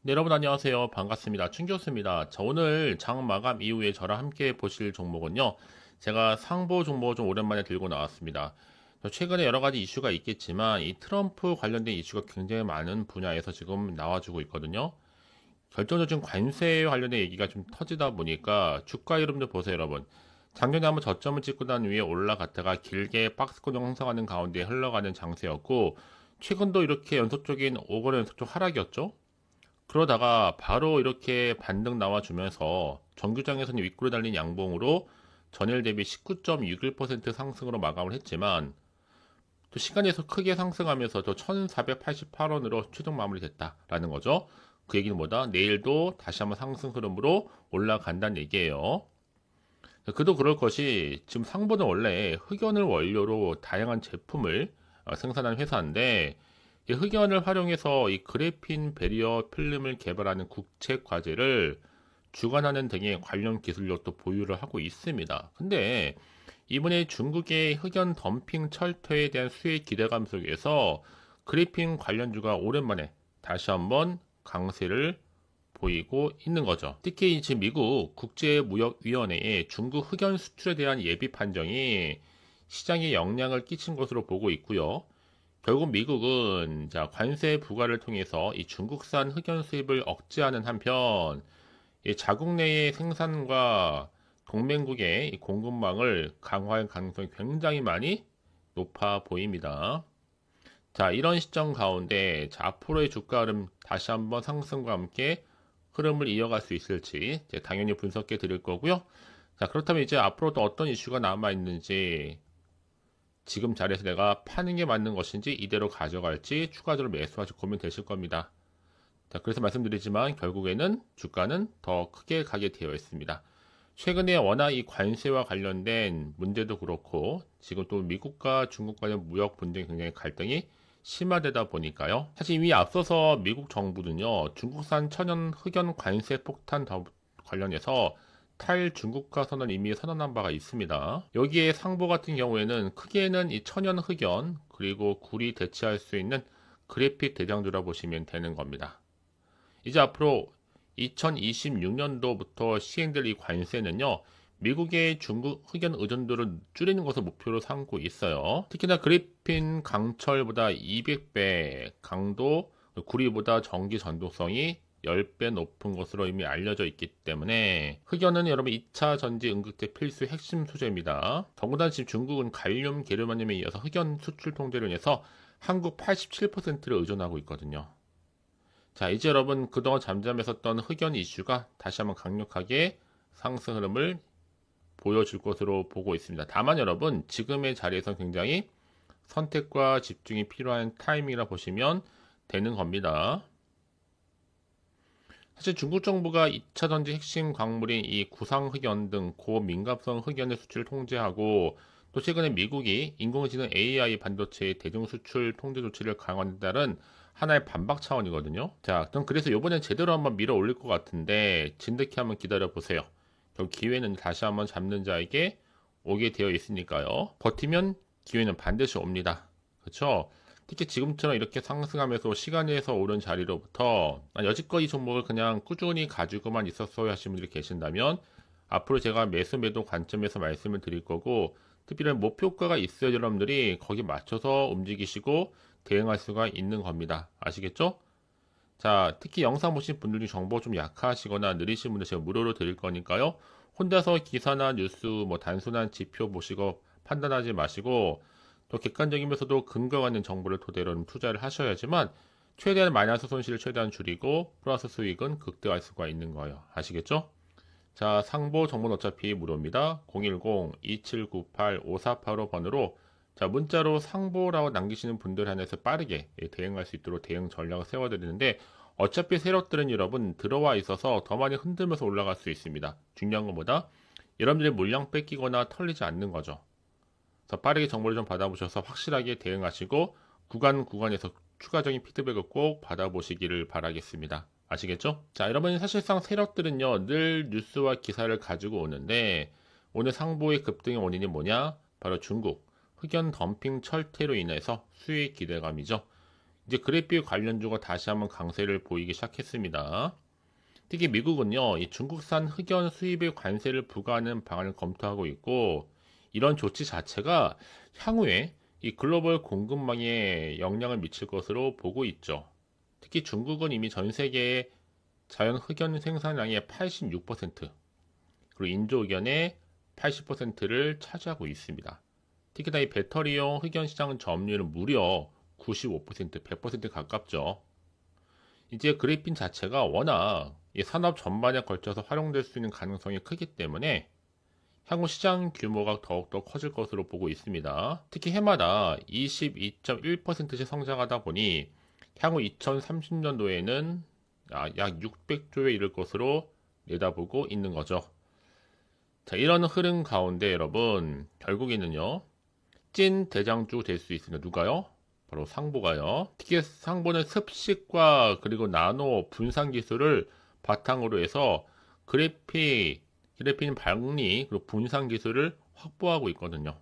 네, 여러분 안녕하세요. 반갑습니다. 춘교수입니다. 자, 오늘 장 마감 이후에 저랑 함께 보실 종목은요. 제가 상보 종목을 좀 오랜만에 들고 나왔습니다. 최근에 여러 가지 이슈가 있겠지만 이 트럼프 관련된 이슈가 굉장히 많은 분야에서 지금 나와주고 있거든요. 결정적인 관세 관련된 얘기가 좀 터지다 보니까 주가 이름도 보세요, 여러분. 작년에 한번 저점을 찍고 난 위에 올라갔다가 길게 박스권 형성하는 가운데 흘러가는 장세였고 최근도 이렇게 연속적인 5건 연속적 하락이었죠. 그러다가 바로 이렇게 반등 나와주면서 정규장에서는 윗골에 달린 양봉으로 전일 대비 19.61% 상승으로 마감을 했지만 또 시간에서 크게 상승하면서 또 1488원으로 최종 마무리됐다라는 거죠. 그 얘기는 뭐다? 내일도 다시 한번 상승 흐름으로 올라간다는 얘기예요. 그도 그럴 것이 지금 상보는 원래 흑연을 원료로 다양한 제품을 생산하는 회사인데 이 흑연을 활용해서 이 그래핀 배리어 필름을 개발하는 국책 과제를 주관하는 등의 관련 기술력도 보유를 하고 있습니다. 근데 이번에 중국의 흑연 덤핑 철퇴에 대한 수혜 기대감 속에서 그래핀 관련주가 오랜만에 다시 한번 강세를 보이고 있는 거죠. 특히 지금 미국 국제무역위원회의 중국 흑연 수출에 대한 예비 판정이 시장에 영향을 끼친 것으로 보고 있고요. 결국 미국은 관세 부과를 통해서 이 중국산 흑연 수입을 억제하는 한편 이 자국 내의 생산과 동맹국의 이 공급망을 강화할 가능성이 굉장히 많이 높아 보입니다. 자, 이런 시점 가운데 앞으로의 주가 흐름 다시 한번 상승과 함께 흐름을 이어갈 수 있을지 당연히 분석해 드릴 거고요. 자, 그렇다면 이제 앞으로 또 어떤 이슈가 남아 있는지 지금 자리에서 내가 파는 게 맞는 것인지 이대로 가져갈지 추가적으로 매수하실 고민되실 겁니다. 자, 그래서 말씀드리지만 결국에는 주가는 더 크게 가게 되어 있습니다. 최근에 워낙 이 관세와 관련된 문제도 그렇고 지금 또 미국과 중국 간의 무역 분쟁 굉장히 갈등이 심화되다 보니까요. 사실 이미 앞서서 미국 정부는요, 중국산 천연 흑연 관세 폭탄 관련해서 탈중국화 선언을 이미 선언한 바가 있습니다. 여기에 상보 같은 경우에는 크게는 이 천연 흑연 그리고 구리 대체할 수 있는 그래핏 대장주라 보시면 되는 겁니다. 이제 앞으로 2026년도부터 시행될 이 관세는요, 미국의 중국 흑연 의존도를 줄이는 것을 목표로 삼고 있어요. 특히나 그래핀 강철보다 200배 강도, 구리보다 전기 전도성이 10배 높은 것으로 이미 알려져 있기 때문에 흑연은 여러분 2차 전지 응급제 필수 핵심 소재입니다. 더군다나 지금 중국은 갈륨, 게르마늄에 이어서 흑연 수출 통제로 인해서 한국 87%를 의존하고 있거든요. 자, 이제 여러분 그동안 잠잠했었던 흑연 이슈가 다시 한번 강력하게 상승 흐름을 보여줄 것으로 보고 있습니다. 다만 여러분 지금의 자리에서 굉장히 선택과 집중이 필요한 타이밍이라 보시면 되는 겁니다. 사실 중국 정부가 2차 전지 핵심 광물인 이 구상 흑연 등 고민감성 흑연의 수출을 통제하고 또 최근에 미국이 인공지능 AI 반도체의 대중 수출 통제 조치를 강화한 따른 하나의 반박 차원이거든요. 자, 그럼 그래서 이번엔 제대로 한번 밀어 올릴 것 같은데 진득히 한번 기다려 보세요. 결국 기회는 다시 한번 잡는 자에게 오게 되어 있으니까요. 버티면 기회는 반드시 옵니다. 그렇죠? 특히 지금처럼 이렇게 상승하면서 시간에서 오른 자리로부터 여지껏 이 종목을 그냥 꾸준히 가지고만 있었어야 하시는 분들이 계신다면 앞으로 제가 매수 매도 관점에서 말씀을 드릴 거고 특별한 목표가가 있어야 여러분들이 거기 맞춰서 움직이시고 대응할 수가 있는 겁니다. 아시겠죠? 자, 특히 영상 보신 분들 중 정보 좀 약하시거나 느리신 분들 제가 무료로 드릴 거니까요. 혼자서 기사나 뉴스, 단순한 지표 보시고 판단하지 마시고 또 객관적이면서도 근거가 있는 정보를 토대로 투자를 하셔야지만 최대한 마이너스 손실을 최대한 줄이고 플러스 수익은 극대화할 수가 있는 거예요. 아시겠죠? 자, 상보 정보는 어차피 무료입니다. 010-2798-5485번으로 자, 문자로 상보라고 남기시는 분들 한해서 빠르게 대응할 수 있도록 대응 전략을 세워드리는데 어차피 세력들은 여러분 들어와 있어서 더 많이 흔들면서 올라갈 수 있습니다. 중요한 것보다 여러분들의 물량 뺏기거나 털리지 않는 거죠. 그래서 빠르게 정보를 좀 받아보셔서 확실하게 대응하시고 구간에서 추가적인 피드백을 꼭 받아보시기를 바라겠습니다. 아시겠죠? 자, 여러분 사실상 세력들은요 늘 뉴스와 기사를 가지고 오는데 오늘 상보의 급등의 원인이 뭐냐? 바로 중국 흑연 덤핑 철퇴로 인해서 수익 기대감이죠. 이제 그래픽 관련주가 다시 한번 강세를 보이기 시작했습니다. 특히 미국은요, 이 중국산 흑연 수입에 관세를 부과하는 방안을 검토하고 있고, 이런 조치 자체가 향후에 이 글로벌 공급망에 영향을 미칠 것으로 보고 있죠. 특히 중국은 이미 전 세계의 자연 흑연 생산량의 86%, 그리고 인조 흑연의 80%를 차지하고 있습니다. 특히나 이 배터리용 흑연 시장 점유율은 무려 95%, 100% 가깝죠. 이제 그래핀 자체가 워낙 이 산업 전반에 걸쳐서 활용될 수 있는 가능성이 크기 때문에 향후 시장 규모가 더욱더 커질 것으로 보고 있습니다. 특히 해마다 22.1%씩 성장하다 보니 향후 2030년도에는 약 600조에 이를 것으로 내다보고 있는 거죠. 자, 이런 흐름 가운데 여러분, 결국에는요, 찐 대장주 될 수 있습니다. 누가요? 바로 상보가요. 특히 상보는 습식과 그리고 나노 분산 기술을 바탕으로 해서 그래핀 방리 그리고 분산 기술을 확보하고 있거든요.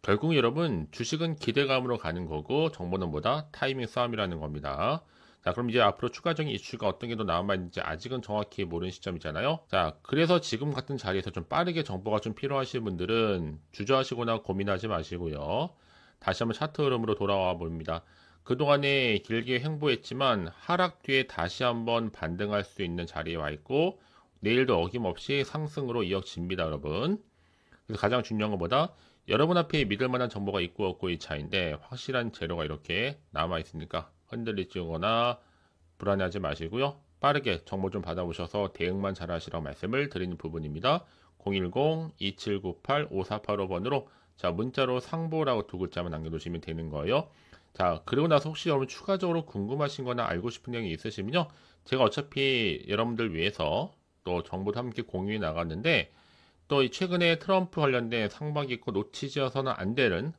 결국 여러분, 주식은 기대감으로 가는 거고 정보는 뭐다? 타이밍 싸움이라는 겁니다. 자, 그럼 이제 앞으로 추가적인 이슈가 어떤 게 더 남아있는지 아직은 정확히 모르는 시점이잖아요. 자, 그래서 지금 같은 자리에서 좀 빠르게 정보가 좀 필요하신 분들은 주저하시거나 고민하지 마시고요. 다시 한번 차트 흐름으로 돌아와 봅니다. 그동안에 길게 횡보했지만 하락 뒤에 다시 한번 반등할 수 있는 자리에 와 있고 내일도 어김없이 상승으로 이어집니다, 여러분. 그래서 가장 중요한 것보다 여러분 앞에 믿을 만한 정보가 있고 없고의 차이인데 확실한 재료가 이렇게 남아 있으니까 흔들리거나 불안해하지 마시고요. 빠르게 정보 좀 받아보셔서 대응만 잘 하시라고 말씀을 드리는 부분입니다. 010-2798-5485번으로 자, 문자로 상보라고 두 글자만 남겨두시면 되는 거예요. 자, 그리고 나서 혹시 여러분 추가적으로 궁금하신 거나 알고 싶은 내용이 있으시면요. 제가 어차피 여러분들 위해서 또 정보도 함께 공유해 나갔는데 또 최근에 트럼프 관련된 상반기 거 놓치셔서는 안 되는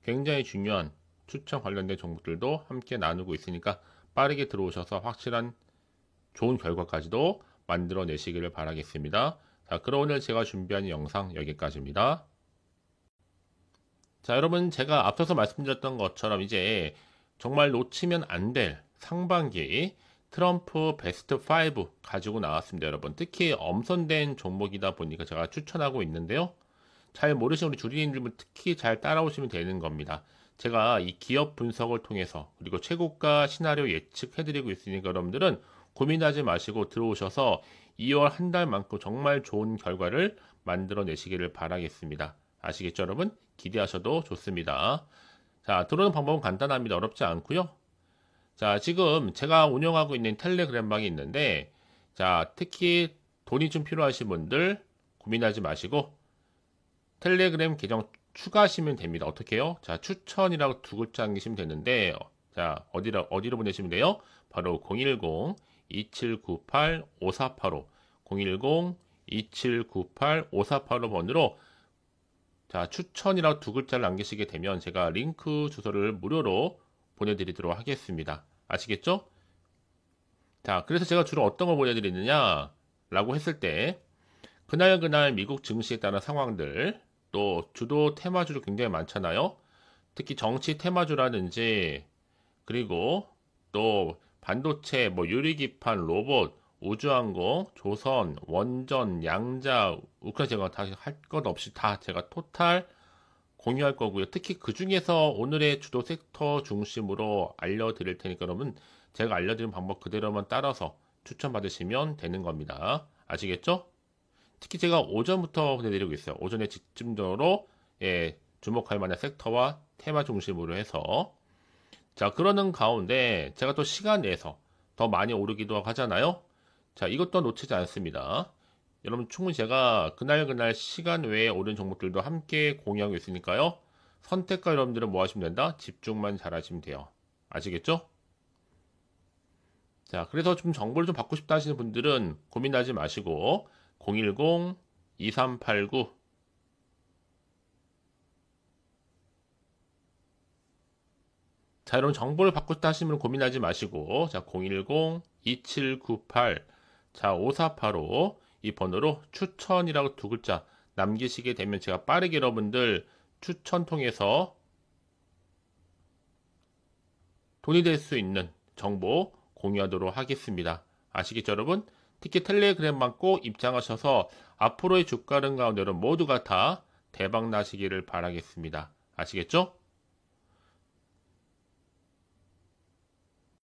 굉장히 중요한 추천 관련된 정보들도 함께 나누고 있으니까 빠르게 들어오셔서 확실한 좋은 결과까지도 만들어내시기를 바라겠습니다. 자, 그럼 오늘 제가 준비한 영상 여기까지입니다. 자, 여러분 제가 앞서서 말씀드렸던 것처럼 이제 정말 놓치면 안 될 상반기 트럼프 베스트 5 가지고 나왔습니다, 여러분. 특히 엄선된 종목이다 보니까 제가 추천하고 있는데요. 잘 모르시는 우리 주리님들은 특히 잘 따라오시면 되는 겁니다. 제가 이 기업 분석을 통해서 그리고 최고가 시나리오 예측해드리고 있으니까 여러분들은 고민하지 마시고 들어오셔서 2월 한 달만큼 정말 좋은 결과를 만들어내시기를 바라겠습니다. 아시겠죠, 여러분? 기대하셔도 좋습니다. 자, 들어오는 방법은 간단합니다. 어렵지 않고요. 자, 지금 제가 운영하고 있는 텔레그램방이 있는데, 자, 특히 돈이 좀 필요하신 분들 고민하지 마시고 텔레그램 계정 추가하시면 됩니다. 어떻게 해요? 자, 추천이라고 두 글자 남기시면 되는데, 자, 어디로 보내시면 돼요? 바로 010-2798-5485, 010-2798-5485번으로 자, 추천이라고 두 글자를 남기시게 되면 제가 링크 주소를 무료로 보내드리도록 하겠습니다. 아시겠죠? 자, 그래서 제가 주로 어떤 걸 보내드리느냐 라고 했을 때 그날 미국 증시에 따른 상황들 또 주도 테마주도 굉장히 많잖아요. 특히 정치 테마주라든지 그리고 또 반도체, 뭐 유리기판, 로봇, 우주항공, 조선, 원전, 양자, 우크라이나 제가 다 할 것 없이 다 제가 토탈 공유할 거고요. 특히 그 중에서 오늘의 주도 섹터 중심으로 알려드릴 테니까 여러분 제가 알려드린 방법 그대로만 따라서 추천받으시면 되는 겁니다. 아시겠죠? 특히 제가 오전부터 보내드리고 있어요. 오전에 집중적으로 주목할 만한 섹터와 테마 중심으로 해서 자, 그러는 가운데 제가 또 시간 내서 더 많이 오르기도 하잖아요. 자, 이것도 놓치지 않습니다. 여러분 충분히 제가 그날 시간 외에 오른 종목들도 함께 공유하고 있으니까요. 선택과 여러분들은 뭐 하시면 된다? 집중만 잘 하시면 돼요. 아시겠죠? 자, 그래서 좀 정보를 좀 받고 싶다 하시는 분들은 고민하지 마시고 010-2389 자, 여러분 정보를 받고 싶다 하시는 분은 고민하지 마시고 자, 010-2798 자, 5485 이 번호로 추천이라고 두 글자 남기시게 되면 제가 빠르게 여러분들 추천 통해서 돈이 될 수 있는 정보 공유하도록 하겠습니다. 아시겠죠, 여러분? 특히 텔레그램만 꼭 입장하셔서 앞으로의 주가 흐름 가운데로 모두가 다 대박 나시기를 바라겠습니다. 아시겠죠?